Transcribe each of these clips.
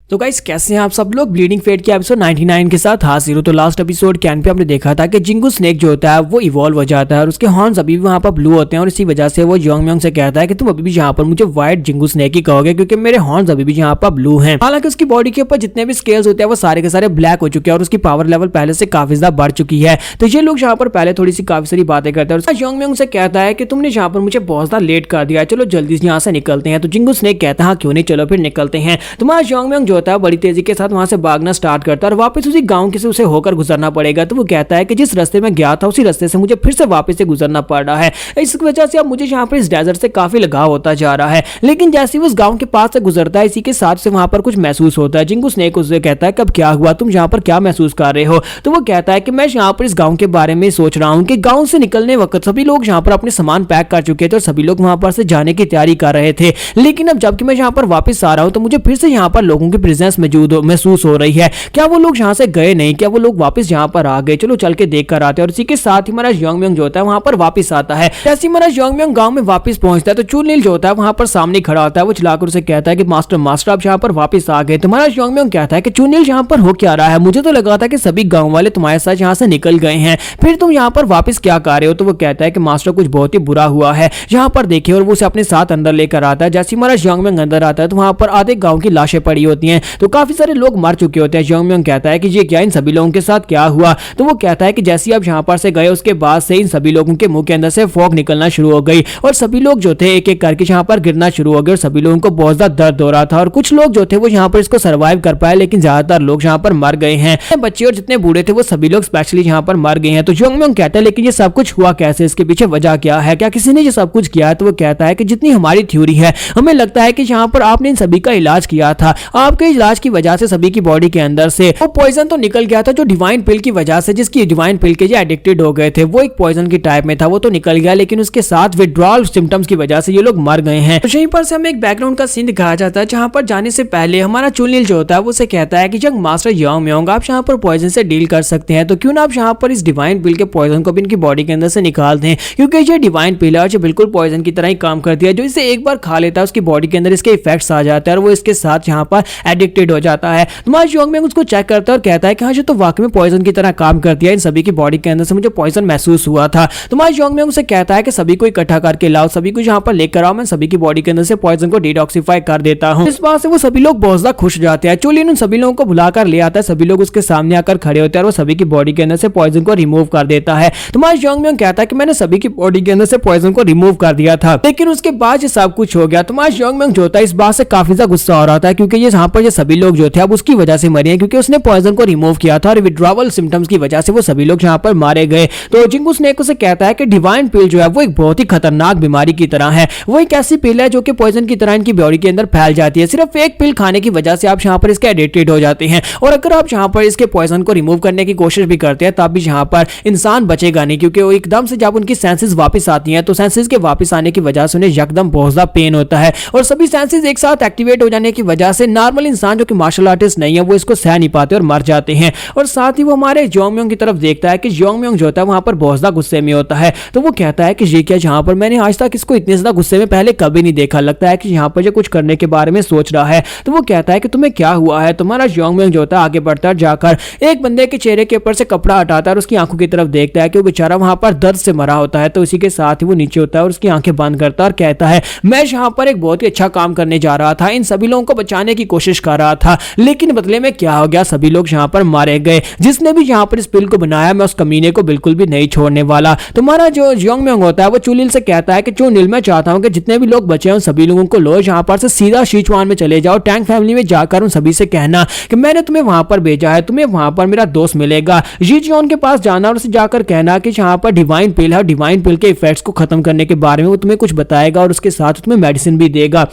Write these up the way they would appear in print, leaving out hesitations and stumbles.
तो गाइस कैसे हैं आप सब लोग। ब्लीडिंग फेट के एपिसोड 99 के साथ हाजिर। तो लास्ट एपिसोड कैन पे हमने देखा था कि जिंगू स्नेक जो होता है वो इवॉल्व हो जाता है और उसके हॉर्न्स अभी भी वहां पर ब्लू होते हैं और इसी वजह से वो योंगम्योंग से कहता है कि तुम अभी भी यहाँ पर मुझे व्हाइट जिंगू स्नेक ही कहोगे क्योंकि मेरे हॉर्न्स अभी भी यहाँ पर ब्लू हैं। हालांकि उसकी बॉडी के ऊपर जितने भी स्केल्स होते हैं वो सारे के सारे ब्लैक हो चुके हैं और उसकी पावर लेवल पहले से काफी ज्यादा बढ़ चुकी है। तो ये लोग यहाँ पर पहले थोड़ी सी काफी सारी बातें करते हैं और योंगम्योंग से कहता है कि तुमने यहाँ पर मुझे बहुत ज्यादा लेट कर दिया, चलो जल्दी से यहाँ से निकलते हैं। तो जिंगू स्नेक कहता है हाँ क्यों नहीं, चलो फिर निकलते हैं। तुम्हारा योंगम्योंग जो होता है बड़ी तेजी के साथ वहां से भागना स्टार्ट करता है और वापस उसी गांव के से उसे होकर गुजरना पड़ेगा। तो वो कहता है कि जिस रास्ते में गया था उसी रास्ते से मुझे फिर से वापस से गुजरना पड़ रहा है, इस वजह से अब मुझे यहाँ पर इस डेजर्ट से काफी लगाव होता जा रहा है। लेकिन जैसे ही उस गांव के पास से गुजरता है इसी के साथ से वहां पर कुछ महसूस होता है। जिंगू स्नेक उससे कहता है कब क्या हुआ, तुम यहाँ पर क्या महसूस कर रहे हो। तो वो कहता है कि मैं यहाँ पर इस गांव के बारे में सोच रहा हूँ कि गांव से निकलने वक्त सभी लोग यहाँ पर अपने सामान पैक कर चुके थे और सभी लोग वहां पर से जाने की तैयारी कर रहे थे। लेकिन अब जबकि मैं यहाँ पर वापस आ रहा हूँ तो मुझे फिर से यहाँ पर लोगों की प्रेजेंस महसूस हो रही है। क्या वो लोग यहाँ से गए नहीं, क्या वो लोग वापस यहाँ पर आ गए, चलो चल के देख कर आते हैं। और इसी के साथ ही हमारा योंगम्योंग जो होता है वहां पर वापस आता है। जैसे हमारा योंगम्योंग गांव में वापस पहुंचता है तो चुनिल जो होता है वहां पर सामने खड़ा होता है। वो चिल्लाकर उसे कहता है कि मास्टर आप यहाँ पर वापस आ गए। तुम्हारा योंगम्योंग कहता है कि चुनिल यहाँ पर हो क्या रहा है, मुझे तो लगा था कि सभी गांव वाले तुम्हारे साथ यहाँ से निकल गए हैं, फिर तुम यहाँ पर वापस क्या कर रहे हो। तो वो कहता है कि मास्टर कुछ बहुत ही बुरा हुआ है, यहाँ पर देखिए। और वो उसे अपने साथ अंदर लेकर आता है। जैसे हमारा योंगम्योंग अंदर आता है तो वहां पर आधे गांव की लाशें पड़ी होती हैं, तो काफी सारे लोग मर चुके होते हैं। योंगम्योंग कहता है कि ये क्या, इन सभी लोगों के साथ क्या हुआ। तो वो कहता है कि जैसे आप यहाँ पर से गए उसके बाद से इन सभी लोगों के मुंह के अंदर से फॉग निकलना शुरू हो गई और सभी लोग जो थे एक एक करके यहाँ पर गिरना शुरू हो गए और सभी लोगों को बहुत ज्यादा दर्द हो रहा था। और कुछ लोग जो थे वो यहाँ पर इसको सर्वाइव कर पाए लेकिन ज्यादातर लोग यहाँ पर मर गए हैं। बच्चे और जितने बूढ़े थे वो सभी लोग स्पेशली यहाँ पर मर गए हैं। तो योंगम्योंग कहता है लेकिन ये सब कुछ हुआ कैसे, इसके पीछे वजह क्या है, क्या किसी ने ये सब कुछ किया है। तो वो कहता है कि जितनी हमारी थ्योरी है हमें लगता है कि यहाँ पर आपने इन सभी का इलाज किया था, आपके इलाज की वजह से सभी की बॉडी के अंदर से वो पॉइजन तो निकल गया था जो डिवाइन पिल की वजह से, जिसकी डिवाइन पिल के जो एडिक्टेड हो गए थे वो एक पॉइजन की टाइप में था, वो तो निकल गया, लेकिन उसके साथ विड्रॉल सिम्टम्स की वजह से ये लोग मर गए हैं। तो यहीं पर से हमें एक बैकग्राउंड का सीन दिखाया जाता है जहां पर जाने से पहले हमारा चुनिल जो होता है वो उसे कहता है कि जब मास्टर योंगम्योंग आप यहाँ पर पॉइजन से डील कर सकते हैं तो क्यों ना आप यहाँ पर इस डिवाइन पिल के पॉइजन को भी इनकी बॉडी के अंदर से निकाल दें, क्योंकि ये डिवाइन पिल है जो बिल्कुल पॉइजन की तरह ही काम करती है। जो इसे एक बार खा लेता है उसकी बॉडी के अंदर इसके इफेक्ट्स आ जाते हैं और वो इसके साथ यहाँ पर एडिक्टेड हो जाता है। तुम्हारा योंगम्योंग उसको चेक करता है और कहता है कि हाँ जो तो वाकई में पॉइजन की तरह काम करती है, इन सभी की बॉडी के अंदर से मुझे पॉइजन महसूस हुआ था। तुम्हारा योंगम्योंग उसे कहता है कि सभी को इकट्ठा करके लाओ, सभी को यहाँ पर लेकर आओ, मैं सभी की बॉडी के अंदर से पॉइजन को डिटॉक्सिफाई कर देता हूँ। इस बात से वो सभी लोग बहुत ज्यादा खुश हो जाते हैं। चुनिल उन सभी लोगों को बुलाकर ले आता है, सभी लोग उसके सामने आकर खड़े होते हैं और वो सभी की बॉडी के अंदर से पॉइजन को रिमूव कर देता है। तुम्हारा योंगम्योंग कहता है कि मैंने सभी की बॉडी के अंदर से पॉइजन को रिमूव कर दिया था, लेकिन उसके बाद ये सब कुछ हो गया। तुम्हारा योंगम्योंग जो होता है इस बात से काफी ज्यादा गुस्सा हो रहा था क्योंकि ये यहाँ पर ये सभी लोग जो थे अब उसकी वजह से मरे हैं, क्योंकि उसने पॉइजन को रिमूव किया था और विड्रॉवल सिम्टम्स की वजह से वो सभी लोग यहाँ पर मारे गए। तो जिंगू स्नेक उसे कहता है कि डिवाइन पिल जो है वो एक बहुत ही खतरनाक बीमारी की तरह है, वो एक ऐसी पिल है जो कि पॉइजन की तरह इनकी बॉडी के अंदर फैल जाती है। सिर्फ एक पिल खाने की वजह से आप यहाँ पर इसके एडिक्टेड हो जाते हैं और अगर आप यहाँ पर इसके पॉइजन को रिमूव करने की कोशिश भी करते हैं तब भी यहाँ पर इंसान बचेगा नहीं, क्योंकि वो एकदम से जब उनकी सेंसेस वापस आती हैं तो सेंसेस के वापस आने की वजह से उन्हें एकदम बहुत ज्यादा पेन होता है और सभी सेंसेस एक साथ एक्टिवेट हो जाने की वजह से नॉर्मल इंसान जो कि मार्शल आर्टिस्ट नहीं है वो इसको सह नहीं पाते और मर जाते हैं। और साथ ही वो हमारे योंगम्योंग की तरफ देखता है कि योंगम्योंग जो होता है वहां पर बहुत ज्यादा गुस्से में होता है। तो वो कहता है कि ये क्या, जहां पर मैंने आज तक इसको इतने ज्यादा गुस्से में पहले कभी नहीं देखा, लगता है कि यहाँ पर जो कुछ करने के बारे में सोच रहा है। तो वो कहता है कि तुम्हें क्या हुआ है। तुम्हारा योंगम्योंग जो होता है आगे बढ़ता है, जाकर एक बंदे के चेहरे के ऊपर से कपड़ा हटाता है और उसकी आंखों की तरफ देखता है कि वो बेचारा वहां पर दर्द से मरा होता है। तो इसी के साथ ही वो नीचे होता है और उसकी आंखें बंद करता है और कहता है मैं यहाँ पर एक बहुत ही अच्छा काम करने जा रहा था, इन सभी लोगों को बचाने की कोशिश कर रहा था, लेकिन बदले में क्या हो गया, सभी लोग यहाँ पर मारे गए। जिसने भी यहाँ पर इस पिल को बनाया मैं उस कमीने को बिल्कुल भी नहीं छोड़ने वाला। तुम्हारा जो योंगम्योंग होता है वो चुनिल से कहता है कि चुनिल मैं चाहता हूँ कि जितने भी लोग बचे हैं उन सभी लोगों को लो, यहाँ पर से सीधा सिचुआन में चले जाओ, टैंग फैमिली में जाकर उन सभी से कहना कि मैंने तुम्हें वहां पर भेजा है, तुम्हें वहां पर मेरा दोस्त मिलेगा। जीजियोन के पास जाना और उसे जाकर कहना कि यहाँ पर डिवाइन पिल है, डिवाइन पिल के इफेक्ट्स को खत्म करने के बारे में वो तुम्हें कुछ बताएगा और उसके साथ तुम्हें मेडिसिन भी देगा।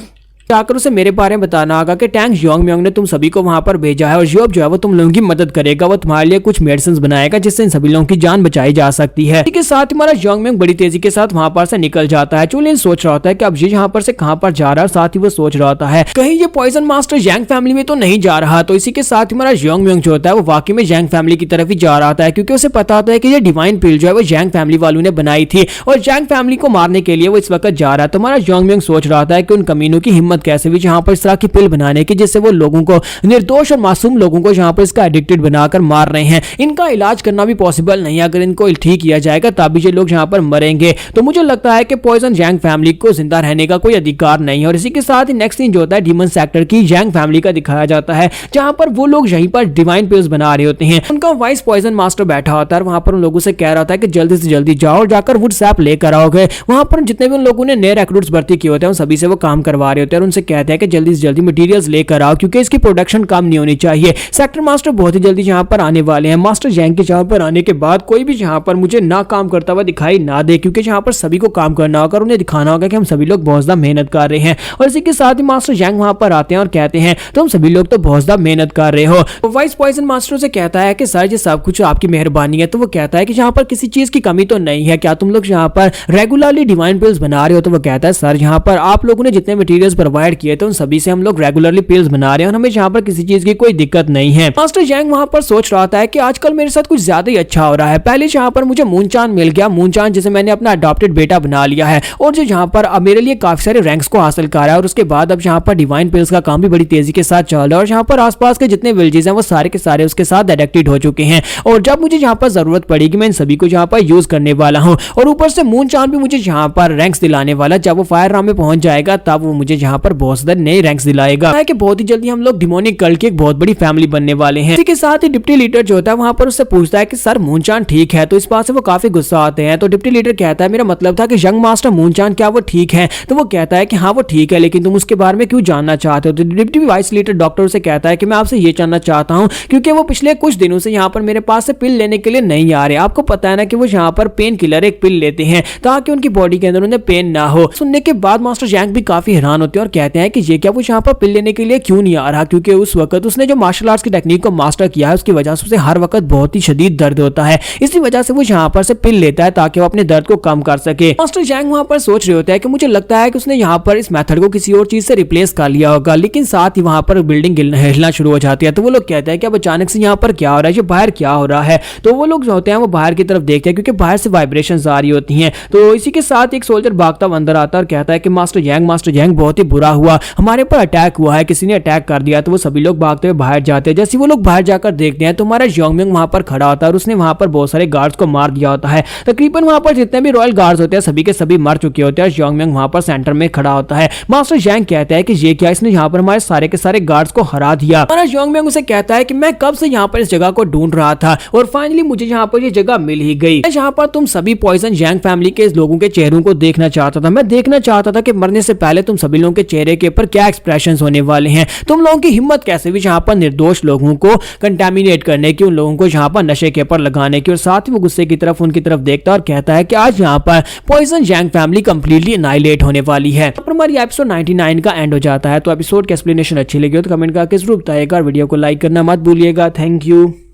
जाकर उसे मेरे बारे में बताना होगा कि टैंग योंगम्योंग ने तुम सभी को वहां पर भेजा है और योब जो है वो तुम लोगों की मदद करेगा, वो तुम्हारे लिए कुछ मेडिसिन बनाएगा जिससे इन सभी लोगों की जान बचाई जा सकती है। इसके साथ हमारा योंगम्योंग बड़ी तेजी के साथ वहां पर से निकल जाता है। चुनिल सोच रहा होता है कि अब ये यहाँ पर से कहां पर जा रहा है, साथ ही वो सोच रहा होता है कहीं ये पॉइजन मास्टर यांग फैमिली में तो नहीं जा रहा। तो इसी के साथ हमारा योंगम्योंग जो होता है वो वाकई में यांग फैमिली की तरफ ही जा रहा है, क्योंकि उसे पता होता है कि ये डिवाइन पिल जो है वो यांग फैमिली वालों ने बनाई थी और यांग फैमिली को मारने के लिए वो इस वक्त जा रहा है। तो हमारा योंगम्योंग सोच रहा था कि उन कमीनों की हिम्मत हिम्मत कैसे हुई यहाँ पर इस तरह की पिल बनाने की जिससे वो लोगों को, निर्दोष और मासूम लोगों को यहाँ पर इसका एडिक्टेड बनाकर मार रहे हैं। इनका इलाज करना भी पॉसिबल नहीं है, अगर इनको ठीक किया जाएगा तभी ये लोग यहाँ पर मरेंगे। तो मुझे लगता है कि पॉइजन जैंग फैमिली को जिंदा रहने का कोई अधिकार नहीं है। और इसी के साथ ही नेक्स्ट सीन जो होता है डीमन सेक्टर की जैंग फैमिली का दिखाया जाता है, जहां पर वो लोग यहीं पर डिवाइन पिल्स बना रहे होते हैं। उनका वाइस पॉइजन मास्टर बैठा होता है और वहां पर उन लोगों से कह रहा होता है कि जल्दी से जल्दी जाओ और जाकर वुड सैप लेकर आओगे। वहां पर जितने भी उन लोगों ने नए रिक्रूट्स भर्ती किए होते हैं उन सभी से वो काम करवा रहे होते हैं और उनसे कहते हैं कि जल्दी से जल्दी मटेरियल्स लेकर आओ क्योंकि इसकी प्रोडक्शन कम नहीं होनी चाहिए। सेक्टर मास्टर बहुत ही जल्दी यहाँ पर आने वाले हैं। मास्टर जैंग के यहाँ पर आने के बाद कोई भी यहाँ पर मुझे ना काम करता हुआ दिखाई ना दे, क्योंकि यहाँ पर सभी को काम करना होगा और उन्हें दिखाना होगा कि हम सभी लोग बहुत ज्यादा मेहनत कर रहे हैं। और इसी के साथ ही मास्टर जैंग वहां पर आते हैं और कहते हैं तुम सभी लोग तो बहुत ज्यादा मेहनत कर रहे हो। तो वाइस पॉइजन मास्टर से कहता है कि सर ये सब कुछ आपकी मेहरबानी है। तो वो कहता है कि यहाँ पर किसी चीज की कमी तो नहीं है, क्या तुम लोग यहाँ पर रेगुलरली डिवाइन पिल्स बना रहे हो? तो वो कहता है सर यहाँ पर आप लोगों ने जितने मटेरियल्स प्रोवाइड किए थे उन सभी से हम लोग रेगुलरली पिल्स बना रहे हैं और हमें यहाँ पर किसी चीज की कोई दिक्कत नहीं है। मास्टर जैंग वहां पर सोच रहा था कि आजकल मेरे साथ कुछ ज्यादा ही अच्छा हो रहा है। पहले यहाँ पर मुझे मूनचान मिल गया, मूनचान जिसे मैंने अपना अडॉप्टेड बेटा बना लिया है और जो यहाँ पर मेरे लिए काफी सारे रैंक्स को हासिल कर रहा है। और उसके बाद अब यहाँ पर डिवाइन पिल्स का काम भी बड़ी तेजी के साथ चल रहा है और यहाँ पर आसपास के जितने विलेजेस हैं वो सारे के सारे उसके साथ एडिक्टेड हो चुके हैं। और जब मुझे यहाँ पर जरूरत पड़ेगी मैं इन सभी को यहाँ पर यूज करने वाला हूँ। और ऊपर से मूनचान भी मुझे यहाँ पर रैंक्स दिलाने वाला, जब वो फायर राम में पहुंच जाएगा तब वो मुझे यहाँ पर बहुत सारे नए रैंक्स दिलाएगा। कि बहुत ही जल्दी हम लोग डिमोनिक कल्ट की एक बहुत बड़ी फैमिली बनने वाले हैं। इसी के साथ ही डिप्टी लीडर जो होता है वहां पर उससे पूछता है कि सर मूनचान ठीक है? तो इस बात से वो काफी गुस्सा आते हैं। तो डिप्टी लीडर कहता है मेरा मतलब था कि यंग मास्टर मूनचान क्या वो ठीक है? तो वो कहता है कि हाँ वो ठीक है, लेकिन तुम उसके बारे में क्यों जानना चाहते हो? तो डिप्टी वाइस लीडर डॉक्टर से कहता है कि मैं आपसे ये जानना चाहता हूँ क्योंकि वो पिछले कुछ दिनों से यहाँ पर मेरे पास से पिल लेने के लिए नहीं आ रहे। आपको पता है ना कि वो यहाँ पर पेन किलर एक पिल लेते हैं ताकि उनकी बॉडी के अंदर उन्हें पेन ना हो। सुनने के बाद मास्टर जैंग भी काफी हैरान होते हैं और कहते हैं कि ये क्या वो यहाँ पर पिल लेने के लिए क्यों नहीं आ रहा, क्योंकि उस वक्त उसने जो मार्शल आर्ट्स की टेक्निक को मास्टर किया है उसकी वजह से उसे हर वक्त बहुत ही शदीद दर्द होता है। इसी वजह से वो यहाँ पर से पिल लेता है ताकि वो अपने दर्द को कम कर सके। मास्टर जैंग वहां पर सोच रहे होते हैं कि मुझे लगता है कि उसने यहाँ पर इस मेथड को किसी और चीज से रिप्लेस कर लिया होगा, लेकिन साथ ही वहां पर बिल्डिंग हिलना शुरू हो जाती है। तो वो लोग कहते हैं कि अब अचानक से यहाँ पर क्या हो रहा है, ये बाहर क्या हो रहा है? तो वो लोग जो होते हैं वो बाहर की तरफ देखते हैं क्योंकि बाहर से वाइब्रेशंस आ रही होती हैं। तो इसी के साथ एक सोल्जर भागता अंदर आता है और कहता है कि मास्टर जैंग बहुत ही बुरा हुआ, हमारे पर अटैक हुआ है, किसी ने अटैक कर दिया। तो वो सभी लोग भागते हुए बाहर जाते हैं। जैसे वो लोग बाहर जाकर देखते हैं तो हमारा योंगम्योंग वहां पर खड़ा होता है और उसने वहां पर बहुत सारे गार्ड्स को मार दिया होता है। तकरीबन वहां पर जितने भी रॉयल गार्ड्स होते हैं सभी के सभी मर चुके होते हैं। योंगम्योंग वहां पर सेंटर में खड़ा होता है। मास्टर जैंग कहता है कि ये क्या, इसने यहाँ पर हमारे सारे के सारे गार्ड्स को हरा दिया। हमारा योंगम्योंग उसे कहता है कि मैं कब से यहाँ पर इस जगह को ढूंढ रहा था और फाइनली मुझे यहाँ पर ये जगह मिल ही गई। यहाँ पर तुम सभी पॉइजन जैंग फैमिली के लोगों के चेहरों को देखना चाहता था। मैं देखना चाहता था कि मरने से पहले तुम सभी लोगों के चेहरे के ऊपर क्या एक्सप्रेशंस होने वाले हैं। तुम लोगों की हिम्मत कैसे भी यहाँ पर निर्दोष लोगों को कंटामिनेट करने की, उन लोगों को यहाँ पर नशे के ऊपर लगाने की। और साथ ही वो गुस्से की तरफ उनकी तरफ देखता है और कहता है कि आज यहाँ पर पॉइजन जैंग फैमिली कंप्लीटली एनाइलेट होने वाली है। पर हमारी एपिसोड 99 का एंड हो जाता है। तो एपिसोड की एक्सप्लेनेशन अच्छी लगी हो तो कमेंट करके जरूर बताइएगा और वीडियो को लाइक करना मत भूलिएगा। Thank you.